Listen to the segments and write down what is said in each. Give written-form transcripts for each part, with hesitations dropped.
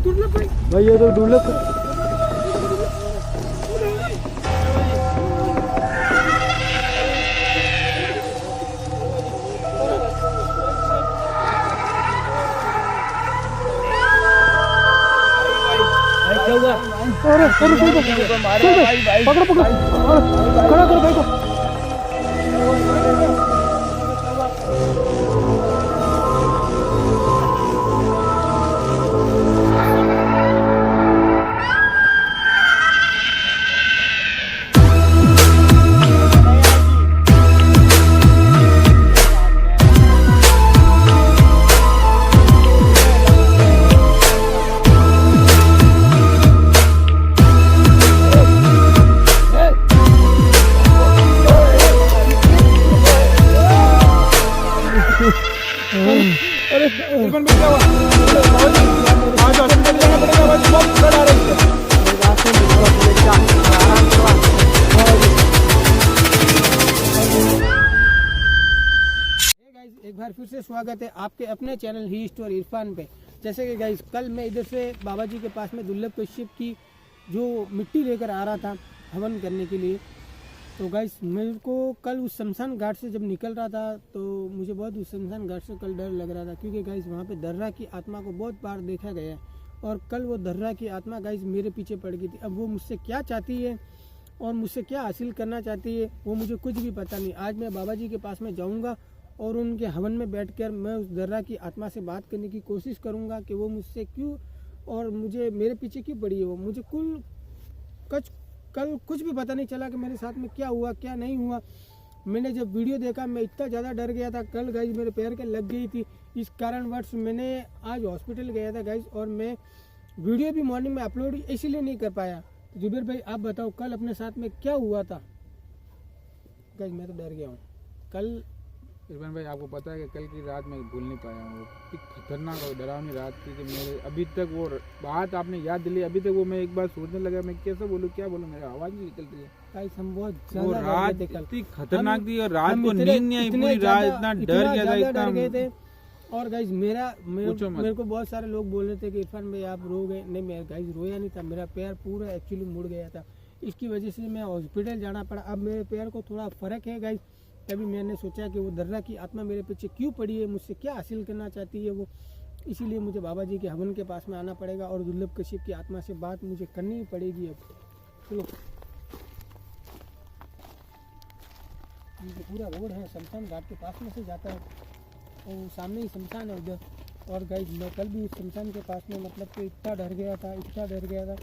दुर्लभ भाई ये तो दुर्लभ क्या हुआ? अरे पकड़ो पकड़ो खड़ा करो भाई को। अरे इरफान भाई क्या हुआ? आज हॉस्पिटल जाना पड़ेगा, आज बहुत ब्लड आ रही है। एक बार फिर से स्वागत है आपके अपने चैनल ही स्टोर इरफान पे। जैसे कि गाइस कल मैं इधर से बाबा जी के पास में दुर्लभ कश्यप की जो मिट्टी लेकर आ रहा था हवन करने के लिए, तो गाइस मेरे को कल उस शमशान घाट से जब निकल रहा था तो मुझे बहुत उस शमशान घाट से कल डर लग रहा था, क्योंकि गाइस वहाँ पे दर्रा की आत्मा को बहुत बार देखा गया है और कल वो दर्रा की आत्मा गाइस मेरे पीछे पड़ गई थी। अब वो मुझसे क्या चाहती है और मुझसे क्या हासिल करना चाहती है वो मुझे कुछ भी पता नहीं। आज मैं बाबा जी के पास में जाऊँगा और उनके हवन में बैठकर मैं उस दर्रा की आत्मा से बात करने की कोशिश करूँगा कि वो मुझसे क्यों और मुझे मेरे पीछे क्यों पड़ी है। वो मुझे कल कुछ भी पता नहीं चला कि मेरे साथ में क्या हुआ क्या नहीं हुआ। मैंने जब वीडियो देखा मैं इतना ज़्यादा डर गया था। कल गाइस मेरे पैर के लग गई थी, इस कारणवश मैंने आज हॉस्पिटल गया था गाइस, और मैं वीडियो भी मॉर्निंग में अपलोड इसीलिए नहीं कर पाया। जुबेर भाई आप बताओ कल अपने साथ में क्या हुआ था? गाइस मैं तो डर गया हूँ कल। इरफान भाई आपको पता है कि कल की रात मैं भूल नहीं पाया हूँ। वो खतरनाक और डरावनी रात थी कि मेरे अभी तक वो बात आपने याद दिलाई, अभी तक वो मैं एक बार सोचने लगा मैं कैसे बोलूँ क्या बोलूँ, मेरी आवाज़ नहीं निकल रही है। गाइस हम बहुत वो रात इतनी खतरनाक थी और रात को नींद नहीं आई, पूरी रात इतना डर गया था, इतना डर गए थे। और गाइस मेरे को बहुत सारे लोग बोल रहे थे कि इरफान भाई आप रो गए। नहीं मैं गाइस रोया नहीं था, मेरा पैर पूरा एक्चुअली मुड़ गया था, इसकी वजह से मैं हॉस्पिटल जाना पड़ा। अब मेरे पैर को थोड़ा फर्क है गाइस। तभी मैंने सोचा कि वो दर्रा की आत्मा मेरे पीछे क्यों पड़ी है, मुझसे क्या हासिल करना चाहती है वो, इसीलिए मुझे बाबा जी के हवन के पास में आना पड़ेगा और दुर्लभ कश्यप की आत्मा से बात मुझे करनी ही पड़ेगी। अब चलो ये पूरा रोड है शमशान घाट के पास में से जाता है और सामने ही शमशान है उधर। और गाइस मैं कल भी उस शमशान के पास में मतलब कि इतना डर गया था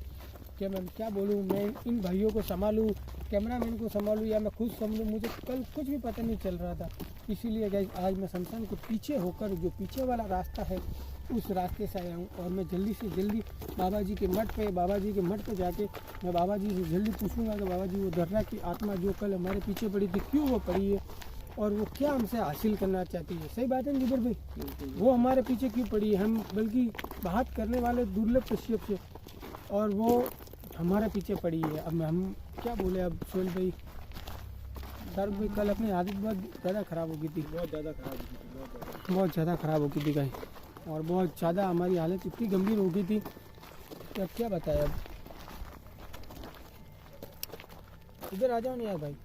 कि मैं क्या बोलूँ, मैं इन भाइयों को संभालूँ, कैमरामैन को संभालूँ या मैं खुद संभालूँ, मुझे कल कुछ भी पता नहीं चल रहा था। इसीलिए गाइस आज मैं शमशान के पीछे होकर जो पीछे वाला रास्ता है उस रास्ते से आया हूँ और मैं जल्दी से जल्दी बाबा जी के मठ पे जाके मैं बाबा जी से जल्दी पूछूंगा कि बाबा जी वो दर्रा की आत्मा जो कल हमारे पीछे पड़ी थी क्यों वो पड़ी है और वो क्या हमसे हासिल करना चाहती है। सही बात है निबर भाई, वो हमारे पीछे क्यों पड़ी है? हम बल्कि बात करने वाले दुर्लभ कश्यप से और वो हमारे पीछे पड़ी है। अब हम क्या बोले? अब सोहेल भाई सर भाई कल अपनी आदत बहुत ज़्यादा ख़राब हो गई थी, बहुत ज़्यादा ख़राब हो गई थी गाइस, और बहुत ज़्यादा हमारी हालत इतनी गंभीर हो गई थी कि अब क्या बताया। अब इधर आ जाओ ना यार भाई,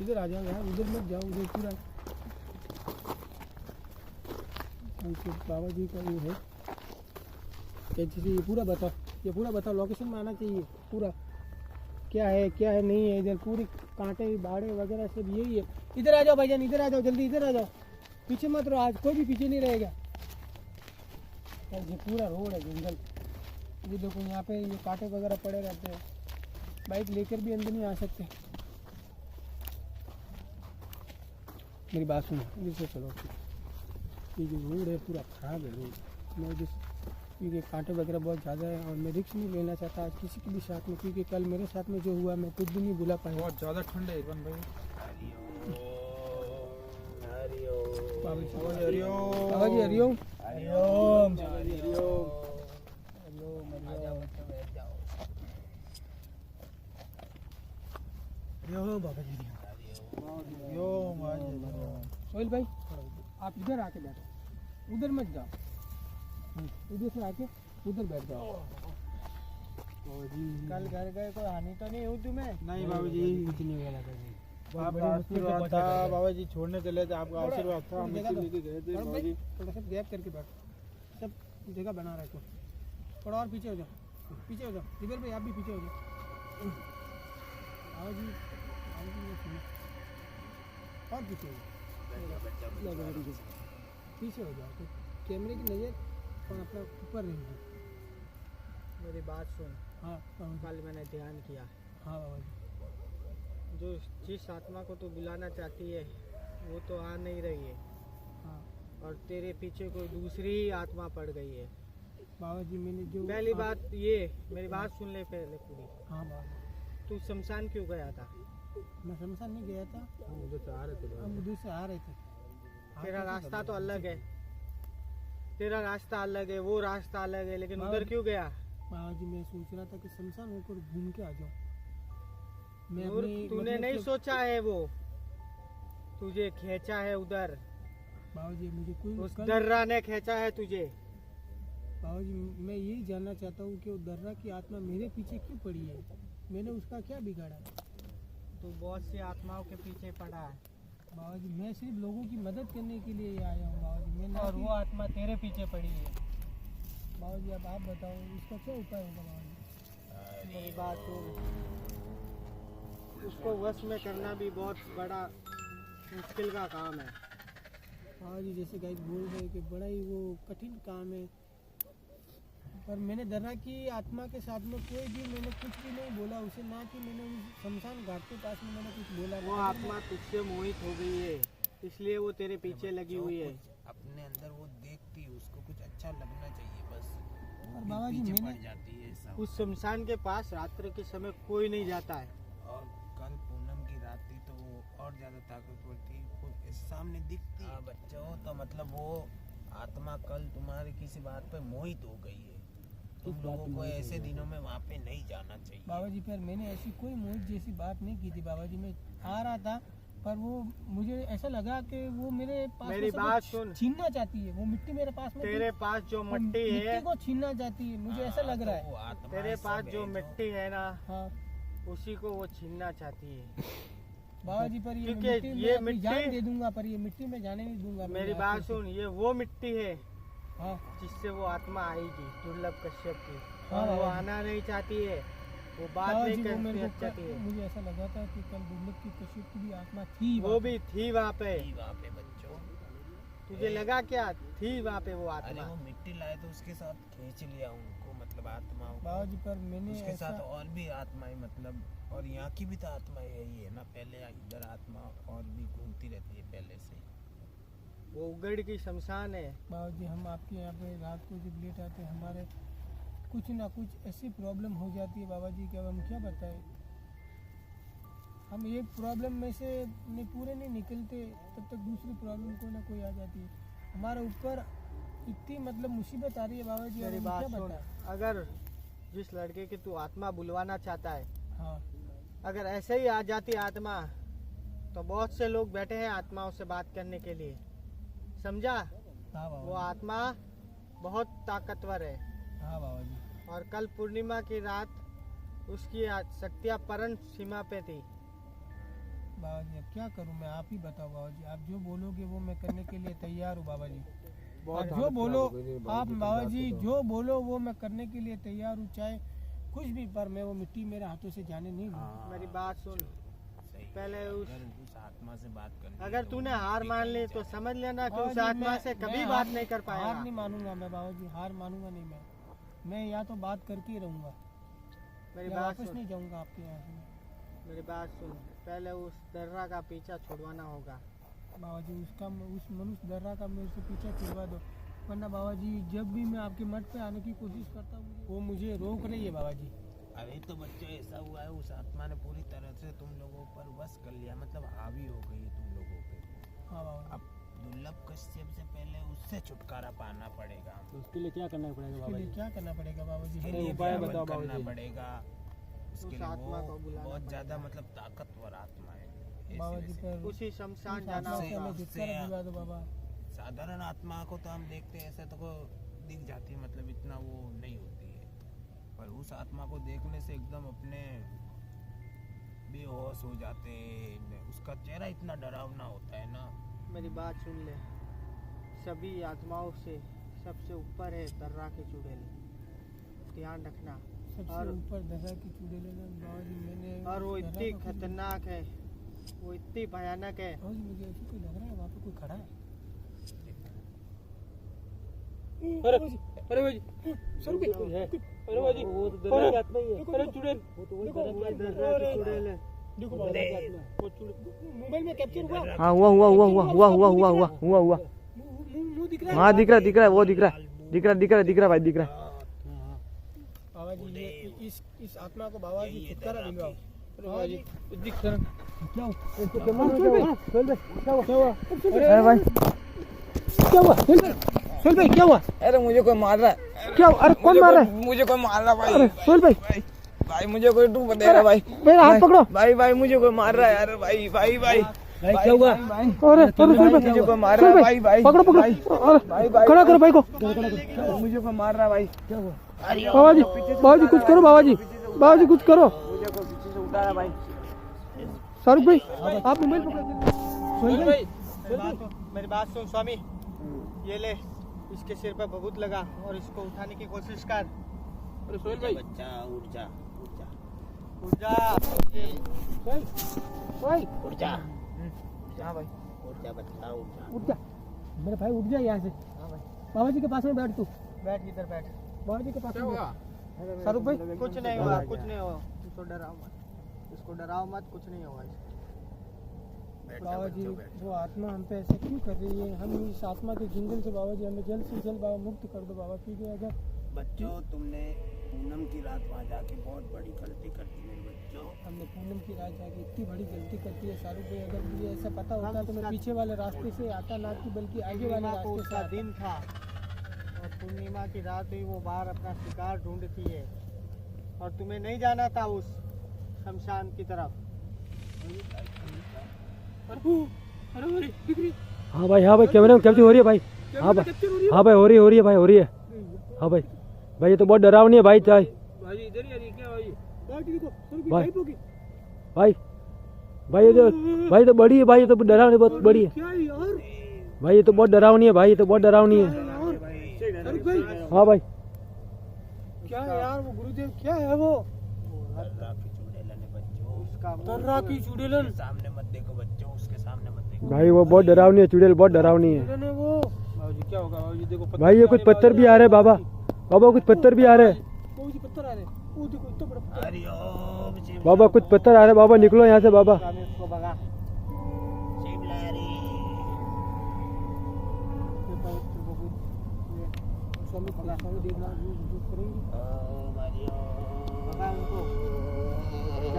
इधर आ जाओ यार, उधर मत जाओ, उधर पूरा बाबा जी का ये है जैसे ये पूरा बताओ लोकेशन में आना चाहिए पूरा क्या है नहीं है। इधर पूरी कांटे बाड़े वगैरह सब यही है। इधर आ जाओ भाईजान, इधर आ जाओ जल्दी, इधर आ जाओ, पीछे मत रहो, आज कोई भी पीछे नहीं रहेगा। ये पूरा रोड है जंगल, ये देखो यहाँ पे ये कांटे वगैरह पड़े रहते हैं, बाइक लेकर भी अंदर नहीं आ सकते। मेरी बात सुनो, इधर से चलो। ये जो रोड है पूरा ख़राब है रोड, मैं जिस क्योंकि कांटे वगैरह बहुत ज़्यादा है और मैं रिस्क नहीं लेना चाहता आज किसी के भी साथ में, क्योंकि कल मेरे साथ में जो हुआ मैं कुछ भी नहीं भुला पाया। बहुत ज़्यादा ठंड है इरफान भाई। बाबा जी हरिओम। सोहेल भाई आप इधर आके बैठो, उधर मत जाओ, इधर से आके उधर बैठ जाओ। कल घर गए कोई हानि तो नहीं हुई तुम्हें? नहीं बाबू जी, कुछ नहीं हुआ लगा जी। आपका आशीर्वाद था बाबा जी, छोड़ने चले थे, आपका आशीर्वाद था, हम इसी लेके गए थे और बाबा भाई, जी। थोड़ा सा गैप करके बैठ, सब जगह बना रखो। थोड़ा और पीछे हो जाओ, पीछे हो जाओ। इधर भाई आप भी पीछे हो जाओ। आओ जी, ये सुनो। और पीछे हो जाओ, पीछे हो जाओ तो कैमरे की नज़र और अपना ऊपर रहेगी। मेरी बात सुन, हाँ बाबा जी। कल मैंने ध्यान किया, हाँ बाबा जी। जो जिस आत्मा को तू बुलाना चाहती है वो तो आ नहीं रही है, हाँ और तेरे पीछे कोई दूसरी ही आत्मा पड़ गई है। बाबा जी, मैंने जो पहली बात ये, मेरी बात सुन ले पहले पूरी। हाँ बाबा, तू शमशान क्यों गया था? मैं शमशान नहीं गया था, हम उधर से आ रहे थे बाबा हम जी। उधर से आ रहे थे। तेरा रास्ता तो अलग है, तेरा रास्ता अलग है, वो रास्ता अलग है, लेकिन उधर क्यों गया? बाबा जी, मैं सोच रहा था कि शमशान होकर घूम के आ जाऊँ। मैं नूर, अपनी तूने मतलब नहीं कि- सोचा है, वो तुझे खींचा है उधर, बाबा जी मुझे कोई उस कल- दर्रा ने खींचा है तुझे। बाबा जी, मैं यही जानना चाहता हूँ कि वो दर्रा की आत्मा मेरे पीछे क्यों पड़ी है? मैंने उसका क्या बिगाड़ा? तू बहुत सी आत्माओं के पीछे पड़ा है, बाबा जी, मैं सिर्फ लोगों की मदद करने के लिए ही आया हूँ। बाबा जी, मैं ना और कि- वो आत्मा तेरे पीछे पड़ी है। बाबा जी, अब आप बताओ इसका क्या उपाय होगा? बाबा जी, मेरी बात सुन, उसको वश में करना भी बहुत बड़ा मुश्किल का काम है। बाबा जी जैसे गाइस बोल रहे हैं कि बड़ा ही वो कठिन काम है, पर मैंने दर्रा की आत्मा के साथ में कोई भी मैंने कुछ भी नहीं बोला उसे, ना कि मैंने उस शमशान घाट के पास में मैंने कुछ बोला। वो आत्मा तुझसे मोहित हो गई है, इसलिए वो तेरे पीछे लगी हुई है। अपने अंदर वो देखती है, उसको कुछ अच्छा लगना चाहिए, बस वो और भी बाबा जी, पीछे मैंने- पड़ जाती है सब। उस शमशान के पास रात्रि के समय कोई नहीं जाता है। और कल पूनम की रात थी तो वो और ज्यादा ताकतवर थी, वो इस सामने दिखती है। बच्चों, तो मतलब वो आत्मा कल तुम्हारी किसी बात पे मोहित हो गई है। तुम लोगों को ऐसे दिनों में वहाँ पे नहीं जाना चाहिए। बाबा जी, पर मैंने ऐसी कोई मोहित जैसी बात नहीं की थी। बाबा जी, मैं आ रहा था पर वो मुझे ऐसा लगा कि वो मेरे पास मेरी में से बात कुछ सुन। छीनना चाहती है। वो मिट्टी मेरे पास में तेरे थी, पास जो वो मिट्टी है, को छीनना चाहती है, मुझे ऐसा लग रहा तो वो है। आत्मा तेरे सब पास है जो मिट्टी है ना, हाँ उसी को वो छीनना चाहती है। बाबा जी, पर ये क्योंकि मिट्टी ये मैं अपनी मिट्टी- जान दे दूंगा, पर ये मिट्टी में जाने नहीं दूंगा। मेरी मेरे बात हाथों से। सुन, ये वो मिट्टी है हाँ जिससे वो आत्मा आएगी, दुर्लभ कश्यप की। हाँ, और वो बाबा जी। आना नहीं चाहती है, वो बात बाबा नहीं जी, वो मेरे करती को चाहती है। मुझे ऐसा लगा था कि कल दुर्लभ की कश्यप की भी आत्मा थी वो वहाँ भी थी वहाँ पे। वहाँ पे बच्चों। तुझे लगा क्या थी वहाँ पे वो अरे आत्मा? वो मिट्टी लाए तो उसके साथ खींच लिया उनको, मतलब आत्माओं को। बाबा जी, पर मैंने उसके ऐसा साथ और भी आत्माएं, मतलब और यहाँ की भी तो आत्मा यही है ना। पहले इधर आत्मा और भी घूमती रहती है पहले से। वो उगड़ की शमशान है। बाबा जी, हम आपके यहाँ पे रात को जब लेट आते हैं, हमारे कुछ ना कुछ ऐसी प्रॉब्लम हो जाती है बाबा जी कि अब हम क्या बताएं। हम एक प्रॉब्लम में से पूरे नहीं निकलते तब तक दूसरी प्रॉब्लम कोई ना कोई आ जाती है हमारे ऊपर। इतनी मतलब मुसीबत आ रही है बाबा जी, अब मेरी हम बात क्या सुन, बताएं। अगर जिस लड़के की तू आत्मा बुलवाना चाहता है, हाँ अगर ऐसे ही आ जाती आत्मा, तो बहुत से लोग बैठे हैं आत्माओं से बात करने के लिए, समझा? हाँ वो बाबा आत्मा बहुत ताकतवर है। जी, हाँ बाबा जी। और कल पूर्णिमा की रात उसकी शक्तियाँ परम सीमा पे थी। बाबा जी, अब क्या करूँ मैं? आप ही बताओ बाबा जी, आप जो बोलोगे वो मैं करने के लिए तैयार हूँ बाबा जी। बहुत आप जो हालत बोलो, खराब हो गई थी आप जी, बाबा रात जी को तो। जो बोलो वो मैं करने के लिए तैयार हूँ, चाहे कुछ भी, पर मैं वो मिट्टी मेरे हाथों से जाने नहीं दूंगा। हाँ, मेरी बात सुन, सही। पहले अगर उस आत्मा से बात करनी अगर तो तूने वो हार मिट्टी मान कहीं ली तो जाए। समझ लेना कि बाबा उस जी, आत्मा से मैं कभी हार बात नहीं कर हार पाएगा। नहीं मानूंगा मैं बाबा जी, हार मानूंगा नहीं मैं या तो बात करके ही रहूंगा, मेरी या बात वापस सुन, नहीं जाऊंगा आपके यहाँ से। मेरी बात सुन, पहले उस दर्रा का पीछा छुड़वाना होगा। बाबा जी, उस मनुष्य दर्रा का मेरे से पीछा छुड़वा दो, वरना बाबा जी जब भी मैं आपके मठ पे आने की कोशिश करता हूँ वो मुझे रोक रही है बाबा जी। अरे तो बच्चों, ऐसा हुआ है उस आत्मा ने पूरी तरह से तुम लोगों पर बस कर लिया, मतलब हावी हो गई है तुम लोगों पे। हाँ बाबा अब दुर्लभ कश्यप से पहले उससे छुटकारा पाना पड़ेगा। जी, उसके लिए क्या करना पड़ेगा बाबा जी? उसके लिए उपाय क्या बताओ बाबा करना जी। पड़ेगा उसके उस लिए। आत्मा को वो बुलाना बहुत पड़ेगा। ज्यादा मतलब ताकतवर आत्मा है। ऐसी बाबा जी, वैसी। पर उसी शमशान उस जाना आत्मा से होगा। हमें छुटकारा दिला दो बाबा। साधारण आत्मा को तो हम देखते हैं, ऐसे तो को दिख जाती है, मतलब इतना वो नहीं होती है। पर उस आत्मा को देखने से एकदम अपने बेहोश हो जाते हैं। उसका चेहरा इतना डरावना होता है ना। मेरी बात सुन ले, सभी आत्माओं से सबसे ऊपर है दर्रा के चुड़ैल, ध्यान रखना। सबसे और- ऊपर दर्रा की चुड़ैल है ना बाबाजी, मैंने और वो दर्रा इतनी को भी- खतरनाक है, वो इतनी भयानक है। बाबाजी मुझे ऐसे कोई लग रहा है वहाँ पे कोई खड़ा है। अरे अरे भाई सर पे है। अरे भाई वो तो दर्रा की आत्मा ही है। अरे चुड़ैल वो तो वही वो दर्रा की दर्रा की चुड़ैल है। देखो दर्रा की आत्मा है। वो चुड़ैल मोबाइल में कैप्चर हुआ। हाँ हुआ मुंह दिख रहा है। हाँ दिख रहा है वो दिख रहा है भाई दिख रहा है। बाबा जी ये इस आत्मा को बाबा जी छुटकारा दिलवाओ। बाबा जी दिख रहा क्या हुआ? इसको क्या हुआ? सोहेल भाई क्या हुआ? अरे भाई क्या हुआ? सोहेल भाई क्या हुआ? अरे मुझे कोई मार रहा है। क्या हुआ? अरे कौन मार रहा है? मुझे कोई मार रहा है अरे सोहेल भाई भाई मुझे कोई डूब दे रहा है भाई। मेरा हाथ पकड़ो। भाई मुझे कोई मार रहा है यार भाई क्या हुआ? अरे सोहेल भाई मुझे कोई मार रहा है भाई पकड़ो अरे खड़ा करो भाई को। मुझे कोई मार रहा है भाई। क्या हुआ? बाबा जी कुछ करो। बाबा जी कुछ करो। मुझे कोई पीछे से उठा रहा है भाई। शाहरुख भाई आप मोबाइल पकड़ो। सोहेल भाई मेरी बात सुन स्वामी, ये ले, इसके सिर पर भभूत लगा और इसको उठाने की कोशिश कर। अरे सोहेल भाई बच्चा उठ जा, उठ जा, उठ जा। भाई उठ जा, हाँ भाई, उठ जा बच्चा, उठ जा। उठ जा मेरे भाई, उठ जा यहाँ से। बाबा जी के पास में बैठ तू। बैठ इधर बैठ। बाबा जी के पास क्या में हुआ? बैठ। शाहरुख भाई कुछ नहीं हुआ, कुछ नहीं हुआ। इसको डराओ मत, इसको डराओ मत, कुछ नहीं होगा इसको। बाबा जी वो आत्मा हम पे ऐसा क्यों कर रही है? हम इस आत्मा के जंगल से बाबा जी हमें जल्द से जल्द बाबा मुक्त कर दो बाबा, क्योंकि अगर बच्चों तुमने पूनम की रात वहाँ जाके बहुत बड़ी गलती कर दी मेरे बच्चों। हमने पूनम की रात जाके इतनी बड़ी गलती करती है शाहरुख भाई, अगर मुझे ऐसा पता होता तो मैं पीछे वाले रास्ते से आता ना कि बल्कि आगे वाले पूर्णिमा को रास्ते से उसका आता। दिन था और पूर्णिमा की रात हुई, वो बाहर अपना शिकार ढूंढती है और तुम्हें नहीं जाना था उस शमशान की तरफ। हाँ भाई कैमरे में कैप्चर हो रही है भाई। हाँ भाई हो रही है भाई, हो रही है। हाँ भाई ये तो बहुत डरावनी है भाई। चाय भाई इधर ही आ रही है क्या भाई? भाई ये तो भाई तो बड़ी है भाई, ये तो डरावनी बहुत बड़ी है भाई, ये तो बहुत डरावनी है भाई, ये तो बहुत डरावनी है। हाँ भाई क्या यार वो गुरुदेव क्या है वो? दर्रा की चुड़ैलन है बच्चों, उसका दर्रा की चुड़ैलन सामने मत देखो बच्चों, उसके सामने मत देखो। भाई वो बहुत डरावनी है, चुड़ैल बहुत डरावनी है। वो बाबूजी क्या होगा बाबूजी? देखो पत्थर भाई ये कुछ पत्थर भी आ रहे हैं बाबा, बाबा कुछ पत्थर भी आ रहे हैं पत्थर आ रहे हैं। वो देखो इतना बड़ा पत्थर। हरिओम शिव बाबा, कुछ पत्थर आ रहे हैं बाबा, निकलो यहाँ से बाबा। स्वामी उसको भगा। शिवलारी। ओम हरिओम। भगा उनको।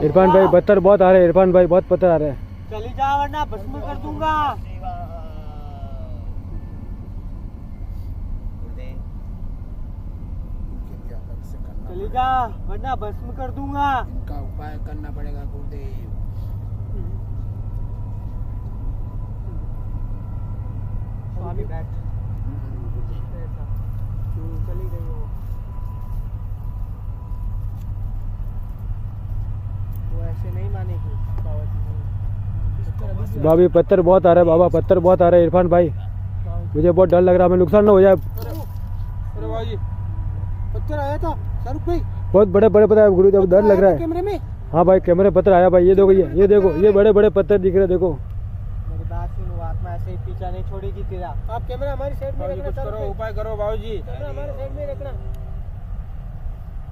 इरफान भाई पत्थर बहुत आ रहे हैं, इरफान भाई बहुत पत्थर आ रहे हैं। चली जा वरना भस्म कर दूंगा। चली जा वरना भस्म कर दूंगा। इनका उपाय करना पड़ेगा गुरुदेव। स्वामी बैठ। चली गई वो ऐसे नहीं मानेगी बाबा जी। बाबा पत्थर बहुत आ रहे हैं बाबा, पत्थर बहुत आ रहे हैं इरफान भाई, मुझे बहुत डर लग रहा है, हमें नुकसान ना हो जाए। अरे बाबूजी पत्थर आया था शाहरुख भाई बहुत बड़े बड़े पत्थर गुरुदेव, डर लग रहा है। कैमरे में। हाँ भाई कैमरे पत्थर आया भाई, ये देखो, ये देखो, ये बड़े बड़े पत्थर दिख रहे हैं, देखो। मेरी बात सुन, वो आत्मा ऐसे ही पीछा नहीं छोड़ेगी तेरा। आप कैमरा हमारी साइड में बाबूजी कुछ रखना। करो, उपाय करो बाबूजी। कैमरा हमारे साइड में रखना।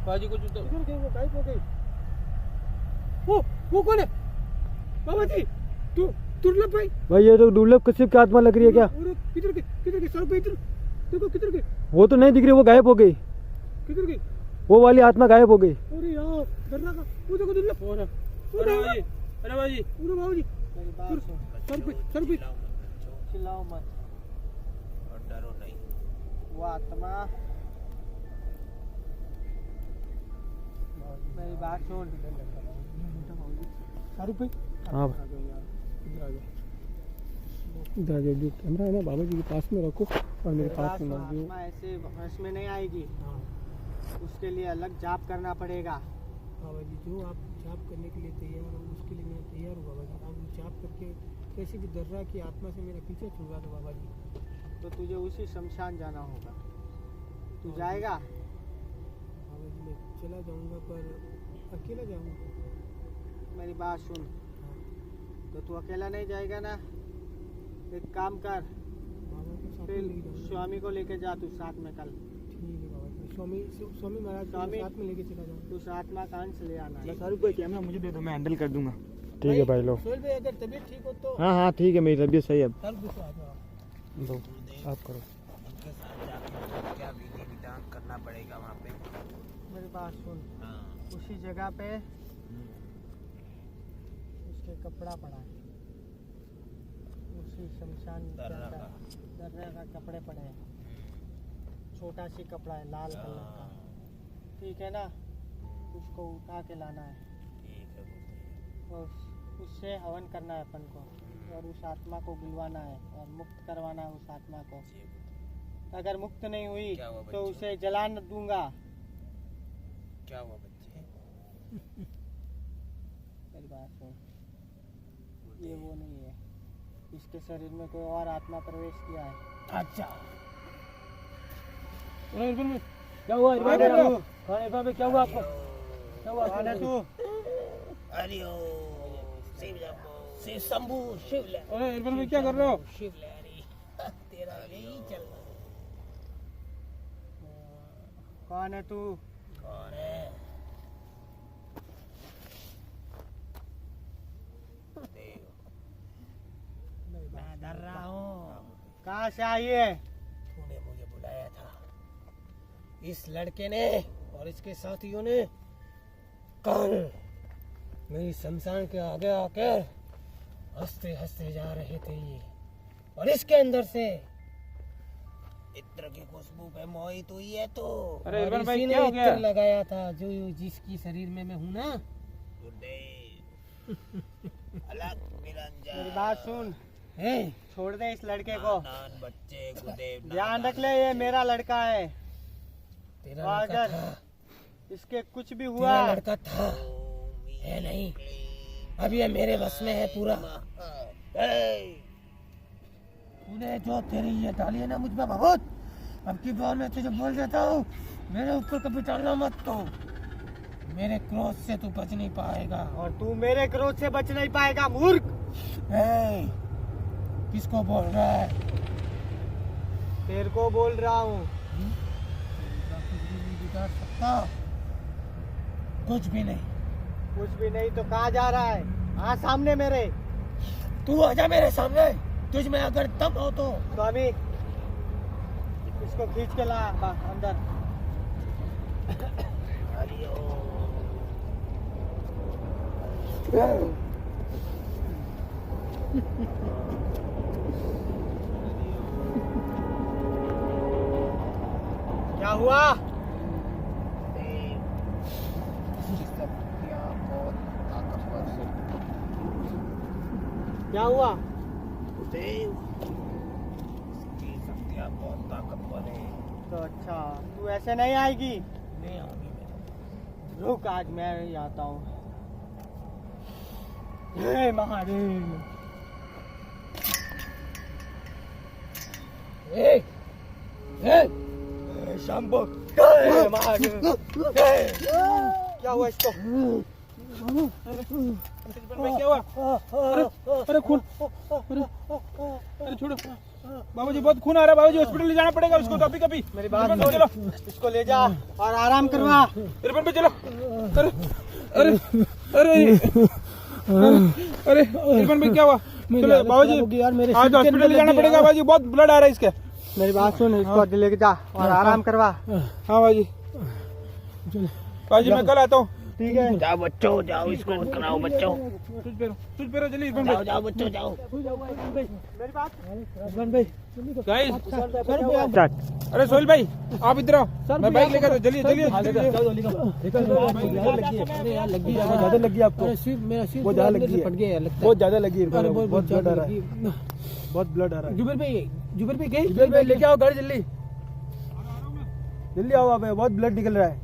बाबूजी कुछ तो इधर गई वो, गायब हो गई। वो कौन है? बाबा जी दुर्लभ भाई। भाई ये तो दुर्लभ कश्यप की आत्मा लग रही है क्या? किधर गई शाहरुख भाई? देखो किधर गई, वो तो नहीं दिख रही, वो गायब हो गई, किधर गई? वो वाली आत्मा गायब हो गई। अरे यार डरना का, वो देखो दुर्लभ। अरे बाबूजी, अरे बाबूजी बाबा जी मेरी बात सुन। शाहरुख भाई चिल्लाओ मत और डरो नहीं। वो आत्मा। मेरी बात सुन शाहरुख भाई। हाँ इधर आ जाओ, जो कैमरा है ना बाबा जी के पास में रखो, और मेरे पास पास में वो मर गई। आत्मा ऐसे वश में नहीं आएगी, हाँ उसके लिए अलग जाप करना पड़ेगा। बाबा जी, जो आप जाप करने के लिए तैयार हो उसके लिए मैं तैयार हूँ बाबा जी। आप वो जाप करके कैसे भी दर्रा की आत्मा से मेरा पीछे छुड़वा दो बाबा जी। तो तुझे उसी शमशान जाना होगा, तू जाएगा? बाबा जी मैं चला जाऊँगा पर अकेला जाऊँगा। मेरी बात सुन, तो तू अकेला नहीं जाएगा ना, एक काम कर, बाबा को साथ में फिर लेके जाऊँगा। स्वामी को लेके जा तू साथ में कल। ठीक है बाबा जी, स्वामी महाराज को स्वामी- साथ में लेके चला जाऊँगा। तू उस आत्मा का अंश ले आना है। शाहरुख भाई कैमरा मुझे दे दो, मैं हैंडल कर दूंगा। ठीक है भाई लोग। सोहेल भाई अगर तबीयत ठीक हो तो हाँ हाँ ठीक है, मेरी तबीयत सही है अब। कल गुस्सा आ जाओ। दो आप करो। उनके साथ जाके क्या विधि विधान करना पड़ेगा वहाँ पे? मेरी बात सुन, हाँ। उसी जगह पे उसके कपड़ा पड़ा है, उसी शमशान के दर्रा अंदर का। दर्रे का कपड़े पड़े हैं, छोटा सी कपड़ा है लाल कलर का, ठीक है ना? उसको उठा के लाना है ठीक है गुरुदेव। और उससे हवन करना है अपन को, और उस आत्मा को बुलवाना है और मुक्त करवाना है उस आत्मा को। जी गुरुदेव। अगर मुक्त नहीं हुई क्या हुआ तो बच्चों? उसे जलान दूंगा। क्या हुआ बच्चे? मेरी बात सुन, ये वो नहीं है, इसके शरीर में कोई और आत्मा प्रवेश किया है। अच्छा। क्या हुआ कौन है तू? इरफान भाई, क्या हुआ आपको? क्या हुआ कौन है तू? हरिओम शिव जम्बो शिव शंभू शिव ले। अरे इरफान भाई क्या कर रहे हो? शिव लहरी तेरा यही चल रहा है। कौन है तू? कौन है? देव। मैं डर रहा हूँ। कहाँ से आई है? तूने मुझे बुलाया था, इस लड़के ने और इसके साथियों ने कल मेरी शमशान के आगे आकर हंसते हंसते जा रहे थे ये, और इसके अंदर से इत्र की खुशबू पे मोहित हुई है तो। अरे और इरफान भाई, इसी ने क्या हो गया? इत्र लगाया था जो जिसकी शरीर में मैं हूँ ना। गुरुदेव अलग निरंजन। मेरी बात सुन, छोड़ दे इस लड़के को, नान बच्चे गुरुदेव ध्यान रख ले, ये मेरा लड़का है। तेरा और लड़का अगर था, इसके कुछ भी हुआ, तेरा लड़का था है नहीं, अब ये मेरे बस में है पूरा। तूने जो तेरी ये डाली है ना मुझ पे बहुत, अब की बार मैं तुझे बोल देता हूँ, मेरे ऊपर कभी डालना मत, तो मेरे क्रोध से तू बच नहीं पाएगा। और तू मेरे क्रोध से बच नहीं पाएगा मूर्ख। किसको बोल रहा है? तेरे को बोल रहा हूँ। बिगाड़ सकता कुछ भी नहीं। कुछ भी नहीं तो कहाँ जा रहा है? हाँ सामने मेरे। तू आजा मेरे सामने, तुझ में अगर दम हो तो। स्वामी, इसको खींच के ला अंदर। क्या हुआ? क्या हुआ? देव इसकी शक्तियाँ बहुत ताकतवर है। तो अच्छा, तू ऐसे नहीं आएगी। नहीं आऊंगी मैं। रुक, आज मैं ही आता हूँ। हे महादेव। शंभू। हे महादेव। क्या हुआ इसको? क्या हुआ? अरे खून, अरे छोड़ो बाबा जी, बहुत खून आ रहा है बाबा जी, हॉस्पिटल ले जाना पड़ेगा उसको तो अभी कभी। मेरी बात इरफान सुन, भाई, चलो इसको ले जा और आराम करवा। इरफान भाई चलो। अरे अरे अरे अरे इरफान भाई क्या हुआ? चलो बाबा जी, आज हॉस्पिटल ले जाना पड़ेगा बाबा जी, बहुत ब्लड आ रहा है इसके। मेरी बात सुन, इसको ले जा और आराम करवा। हाँ बाबा जी, बाबा जी मैं कल आता हूँ। ठीक है? जाओ बच्चों, जाओ इसको कराओ बच्चों। तुझ पे जल्दी इरफान जाओ भाई। जाओ बच्चों जाओ। मेरी बात इरफान भाई गाइस, स्टार्ट। अरे सोहेल भाई आप इधर आओ, मैं बाइक लेकर जल्दी जल्दी ज्यादा लगी आपको? बहुत ज्यादा लगी है, बहुत ज्यादा लगी है, बहुत ब्लड आ रहा है, बहुत ब्लड आ रहा है। जुबेर भाई जुबेर भी गई जुबेर भाई लेके आओ गाड़ी जल्दी, जल्दी आओ। आप बहुत ब्लड निकल रहा है।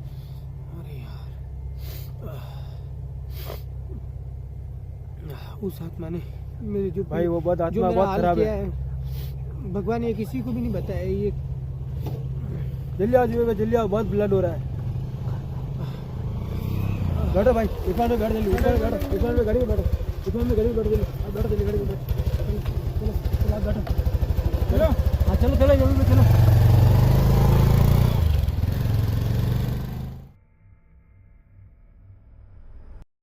अरे यार उस आत्मा ने मेरे जो भाई वो बहुत जो आत्मा मेरा बहुत हाल खराब किया है। भगवान ये किसी को भी नहीं बताया ये। जल्दी आओ जुबेर भाई, जल्दी आओ, बहुत ब्लड हो रहा है। बैठो भाई, इरफान में बैठ जल्दी, इरफान में गाड़ी में बैठो, इरफान में गाड़ी में बैठो जल्दी, आप बैठो जल्दी गाड़ी में बैठो। चलो चलो आप बैठो, चलो हाँ चलो चलो जल्दी चलो।